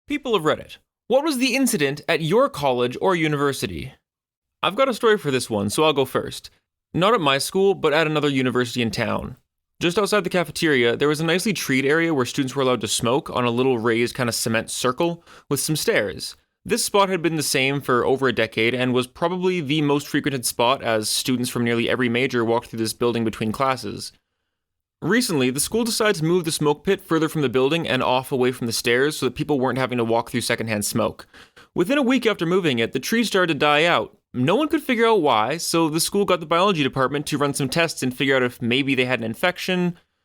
People of Reddit, what was the incident at your college or university? I've got a story for this one, so I'll go first. Not at my school, but at another university in town. Just outside the cafeteria, there was a nicely treed area where students were allowed to smoke on a little raised kind of cement circle with some stairs. This spot had been the same for over a decade and was probably the most frequented spot as students from nearly every major walked through this building between classes. Recently, the school decided to move the smoke pit further from the building and off away from the stairs so that people weren't having to walk through secondhand smoke. Within a week after moving it, the trees started to die out. No one could figure out why, so the school got the biology department to run some tests and figure out if maybe they had an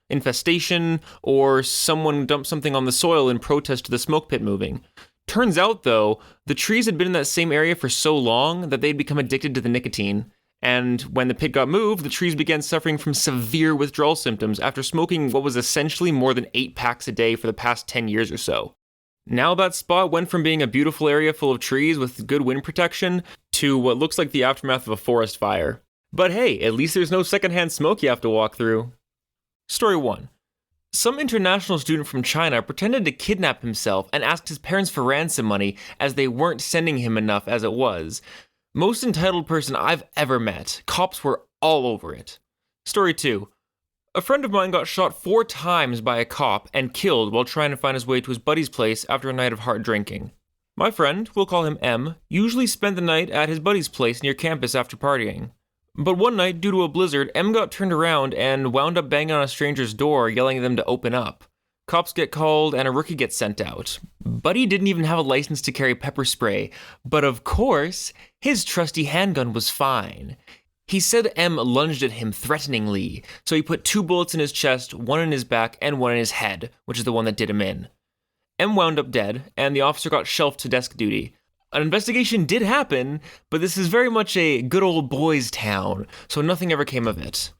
infestation, or someone dumped something on the soil in protest to the smoke pit moving. Turns out, though, the trees had been in that same area for so long that they'd become addicted to the nicotine. And when the pit got moved, the trees began suffering from severe withdrawal symptoms after smoking what was essentially more than 8 packs a day for the past 10 years or so. Now that spot went from being a beautiful area full of trees with good wind protection to what looks like the aftermath of a forest fire. But hey, at least there's no secondhand smoke you have to walk through. Story 1. Some international student from China pretended to kidnap himself and asked his parents for ransom money as they weren't sending him enough as it was. Most entitled person I've ever met. Cops were all over it. Story 2. A friend of mine got shot 4 times by a cop and killed while trying to find his way to his buddy's place after a night of hard drinking. My friend, we'll call him M, usually spent the night at his buddy's place near campus after partying. But one night, due to a blizzard, M got turned around and wound up banging on a stranger's door, yelling at them to open up. Cops get called and a rookie gets sent out. Buddy didn't even have a license to carry pepper spray, but of course, his trusty handgun was fine. He said M lunged at him threateningly, so he put 2 bullets in his chest, 1 in his back, and 1 in his head, which is the one that did him in. M wound up dead, and the officer got shelved to desk duty. An investigation did happen, but this is very much a good old boys' town, so nothing ever came of it.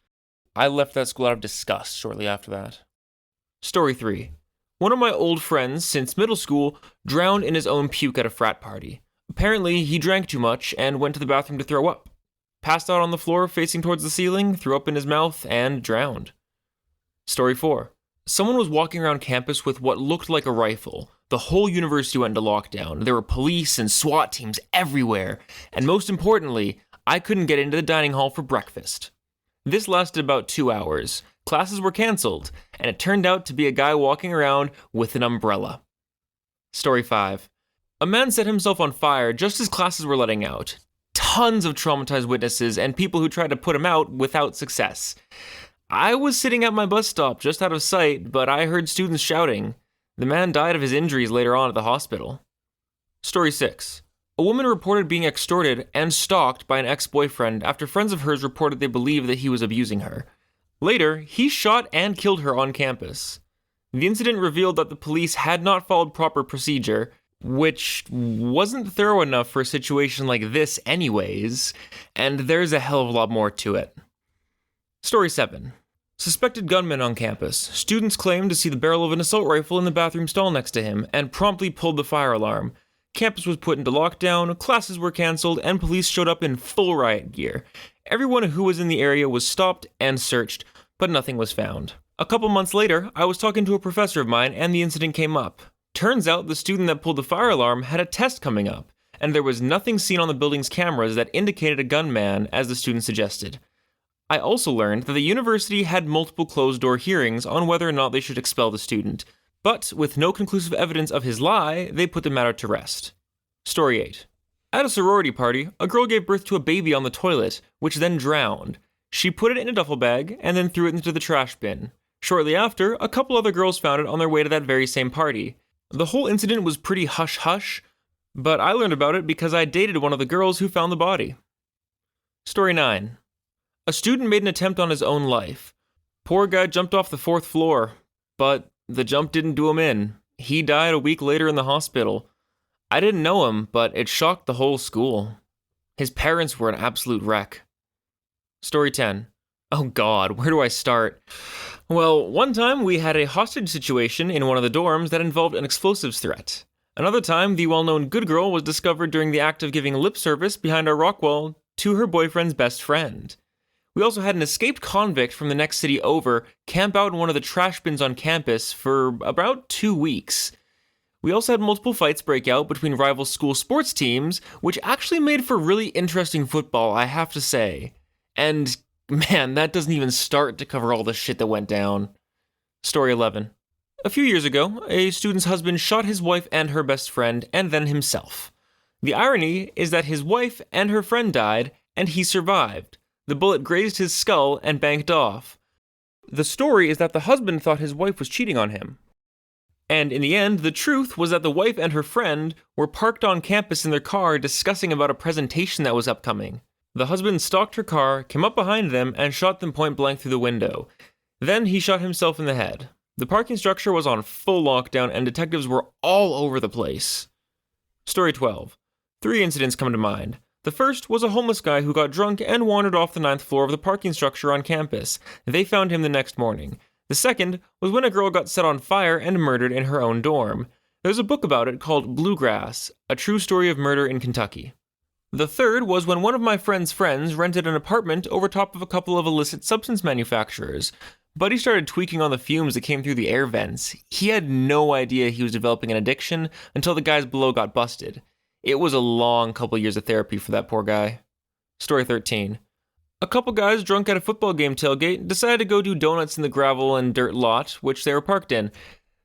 I left that school out of disgust shortly after that. Story 3. One of my old friends since middle school drowned in his own puke at a frat party. Apparently, he drank too much and went to the bathroom to throw up. Passed out on the floor facing towards the ceiling, threw up in his mouth, and drowned. Story 4. Someone was walking around campus with what looked like a rifle. The whole university went into lockdown. There were police and SWAT teams everywhere. And most importantly, I couldn't get into the dining hall for breakfast. This lasted about 2 hours. Classes were cancelled, and it turned out to be a guy walking around with an umbrella. Story 5. A man set himself on fire just as classes were letting out. Tons of traumatized witnesses and people who tried to put him out without success. I was sitting at my bus stop just out of sight, but I heard students shouting. The man died of his injuries later on at the hospital. Story 6. A woman reported being extorted and stalked by an ex-boyfriend after friends of hers reported they believed that he was abusing her. Later, he shot and killed her on campus. The incident revealed that the police had not followed proper procedure, which wasn't thorough enough for a situation like this anyways, and there's a hell of a lot more to it. Story 7. Suspected gunman on campus. Students claimed to see the barrel of an assault rifle in the bathroom stall next to him, and promptly pulled the fire alarm. Campus was put into lockdown, classes were cancelled, and police showed up in full riot gear. Everyone who was in the area was stopped and searched, but nothing was found. A couple months later, I was talking to a professor of mine and the incident came up. Turns out the student that pulled the fire alarm had a test coming up, and there was nothing seen on the building's cameras that indicated a gunman as the student suggested. I also learned that the university had multiple closed-door hearings on whether or not they should expel the student, but with no conclusive evidence of his lie, they put the matter to rest. Story 8. At a sorority party, a girl gave birth to a baby on the toilet, which then drowned. She put it in a duffel bag and then threw it into the trash bin. Shortly after, a couple other girls found it on their way to that very same party. The whole incident was pretty hush-hush, but I learned about it because I dated one of the girls who found the body. Story 9. A student made an attempt on his own life. Poor guy jumped off the 4th floor, but the jump didn't do him in. He died a week later in the hospital. I didn't know him, but it shocked the whole school. His parents were an absolute wreck. Story 10. Oh god, where do I start? Well, one time we had a hostage situation in one of the dorms that involved an explosives threat. Another time, the well-known good girl was discovered during the act of giving lip service behind our rock wall to her boyfriend's best friend. We also had an escaped convict from the next city over camp out in one of the trash bins on campus for about 2 weeks. We also had multiple fights break out between rival school sports teams, which actually made for really interesting football, I have to say. And man, that doesn't even start to cover all the shit that went down. Story 11. A few years ago, a student's husband shot his wife and her best friend, and then himself. The irony is that his wife and her friend died, and he survived. The bullet grazed his skull and banked off. The story is that the husband thought his wife was cheating on him. And in the end, the truth was that the wife and her friend were parked on campus in their car discussing about a presentation that was upcoming. The husband stalked her car, came up behind them, and shot them point blank through the window. Then he shot himself in the head. The parking structure was on full lockdown and detectives were all over the place. Story 12. 3 incidents come to mind. The first was a homeless guy who got drunk and wandered off the 9th floor of the parking structure on campus. They found him the next morning. The second was when a girl got set on fire and murdered in her own dorm. There's a book about it called Bluegrass, a true story of murder in Kentucky. The third was when one of my friend's friends rented an apartment over top of a couple of illicit substance manufacturers. Buddy started tweaking on the fumes that came through the air vents. He had no idea he was developing an addiction until the guys below got busted. It was a long couple years of therapy for that poor guy. Story 13. A couple guys drunk at a football game tailgate decided to go do donuts in the gravel and dirt lot, which they were parked in.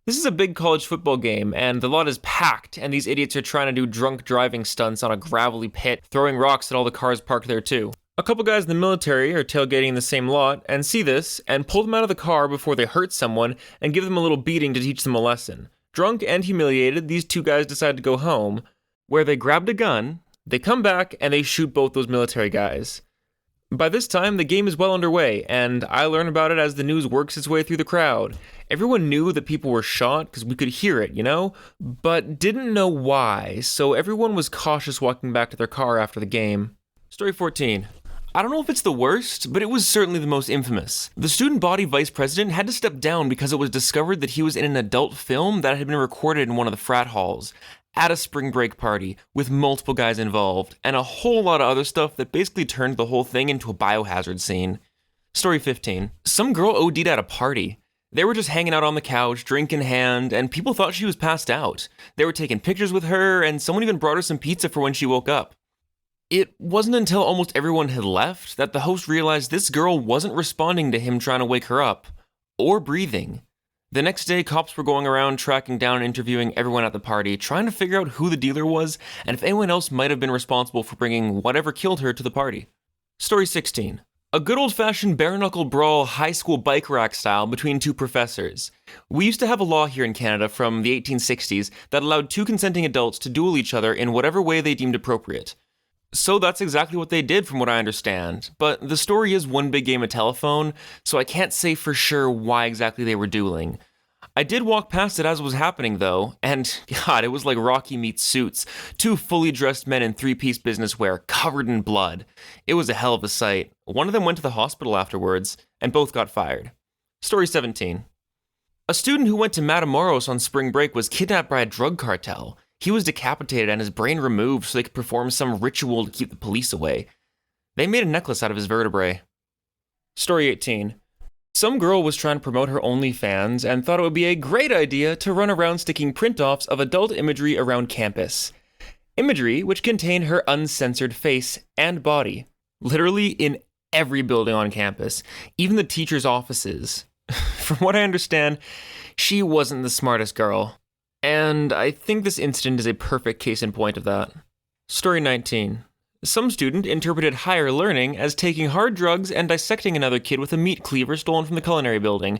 This is a big college football game, and the lot is packed, and these idiots are trying to do drunk driving stunts on a gravelly pit, throwing rocks at all the cars parked there too. A couple guys in the military are tailgating in the same lot and see this and pull them out of the car before they hurt someone and give them a little beating to teach them a lesson. Drunk and humiliated, these 2 guys decide to go home, where they grabbed a gun, they come back, and they shoot both those military guys. By this time, the game is well underway, and I learn about it as the news works its way through the crowd. Everyone knew that people were shot because we could hear it, but didn't know why, so everyone was cautious walking back to their car after the game. Story 14. I don't know if it's the worst, but it was certainly the most infamous. The student body vice president had to step down because it was discovered that he was in an adult film that had been recorded in one of the frat halls, at a spring break party, with multiple guys involved, and a whole lot of other stuff that basically turned the whole thing into a biohazard scene. Story 15. Some girl OD'd at a party. They were just hanging out on the couch, drink in hand, and people thought she was passed out. They were taking pictures with her, and someone even brought her some pizza for when she woke up. It wasn't until almost everyone had left that the host realized this girl wasn't responding to him trying to wake her up, or breathing. The next day, cops were going around tracking down and interviewing everyone at the party, trying to figure out who the dealer was and if anyone else might have been responsible for bringing whatever killed her to the party. Story 16. A good old-fashioned bare-knuckle brawl high school bike rack style between 2 professors. We used to have a law here in Canada from the 1860s that allowed 2 consenting adults to duel each other in whatever way they deemed appropriate. So that's exactly what they did from what I understand, but the story is one big game of telephone, so I can't say for sure why exactly they were dueling. I did walk past it as it was happening though, and God, it was like Rocky meets Suits, 2 fully dressed men in 3-piece business wear, covered in blood. It was a hell of a sight. One of them went to the hospital afterwards, and both got fired. Story 17. A student who went to Matamoros on spring break was kidnapped by a drug cartel. He was decapitated and his brain removed so they could perform some ritual to keep the police away. They made a necklace out of his vertebrae. Story 18. Some girl was trying to promote her OnlyFans and thought it would be a great idea to run around sticking print-offs of adult imagery around campus. Imagery which contained her uncensored face and body. Literally in every building on campus, even the teachers' offices. From what I understand, she wasn't the smartest girl. And I think this incident is a perfect case in point of that. Story 19. Some student interpreted higher learning as taking hard drugs and dissecting another kid with a meat cleaver stolen from the culinary building.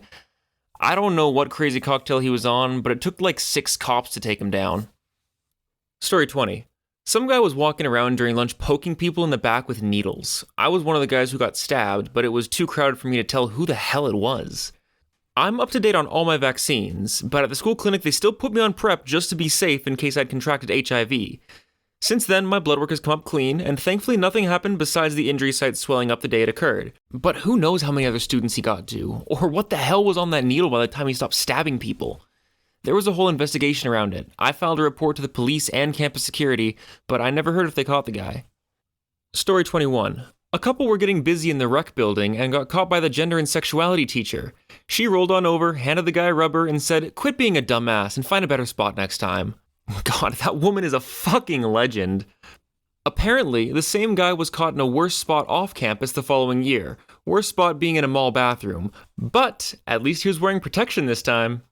I don't know what crazy cocktail he was on, but it took like 6 cops to take him down. Story 20. Some guy was walking around during lunch poking people in the back with needles. I was one of the guys who got stabbed, but it was too crowded for me to tell who the hell it was. I'm up to date on all my vaccines, but at the school clinic they still put me on PrEP just to be safe in case I'd contracted HIV. Since then, my blood work has come up clean, and thankfully nothing happened besides the injury site swelling up the day it occurred. But who knows how many other students he got to, or what the hell was on that needle by the time he stopped stabbing people. There was a whole investigation around it. I filed a report to the police and campus security, but I never heard if they caught the guy. Story 21. A couple were getting busy in the rec building and got caught by the gender and sexuality teacher. She rolled on over, handed the guy rubber, and said, "Quit being a dumbass and find a better spot next time." God, that woman is a fucking legend. Apparently, the same guy was caught in a worse spot off campus the following year, worst spot being in a mall bathroom, but at least he was wearing protection this time.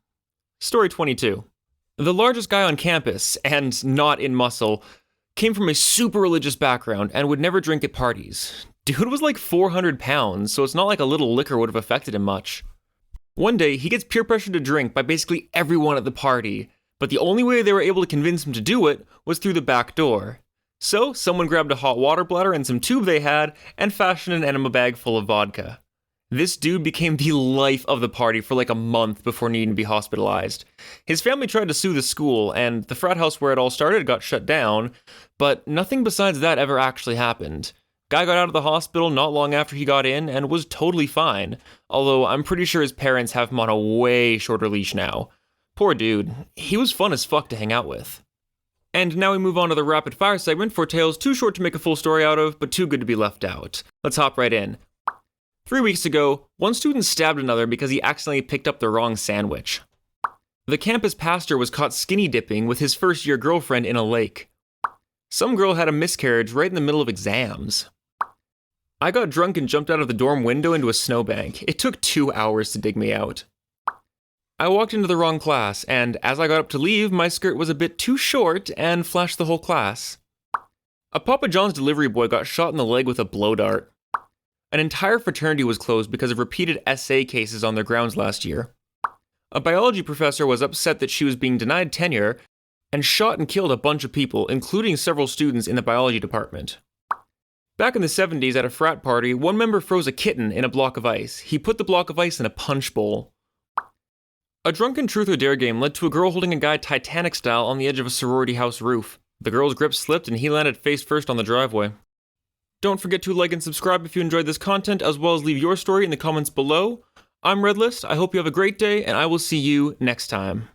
Story 22. The largest guy on campus, and not in muscle, came from a super religious background and would never drink at parties. Dude was like 400 pounds, so it's not like a little liquor would have affected him much. One day, he gets peer pressured to drink by basically everyone at the party, but the only way they were able to convince him to do it was through the back door. So, someone grabbed a hot water bladder and some tube they had, and fashioned an enema bag full of vodka. This dude became the life of the party for like a month before needing to be hospitalized. His family tried to sue the school, and the frat house where it all started got shut down, but nothing besides that ever actually happened. Guy got out of the hospital not long after he got in and was totally fine, although I'm pretty sure his parents have him on a way shorter leash now. Poor dude, he was fun as fuck to hang out with. And now we move on to the rapid fire segment for tales too short to make a full story out of, but too good to be left out. Let's hop right in. 3 weeks ago, one student stabbed another because he accidentally picked up the wrong sandwich. The campus pastor was caught skinny dipping with his first-year girlfriend in a lake. Some girl had a miscarriage right in the middle of exams. I got drunk and jumped out of the dorm window into a snowbank. It took 2 hours to dig me out. I walked into the wrong class, and as I got up to leave, my skirt was a bit too short and flashed the whole class. A Papa John's delivery boy got shot in the leg with a blow dart. An entire fraternity was closed because of repeated SA cases on their grounds last year. A biology professor was upset that she was being denied tenure and shot and killed a bunch of people, including several students in the biology department. Back in the 70s at a frat party, one member froze a kitten in a block of ice. He put the block of ice in a punch bowl. A drunken truth or dare game led to a girl holding a guy Titanic style on the edge of a sorority house roof. The girl's grip slipped and he landed face first on the driveway. Don't forget to like and subscribe if you enjoyed this content, as well as leave your story in the comments below. I'm ReddList, I hope you have a great day, and I will see you next time.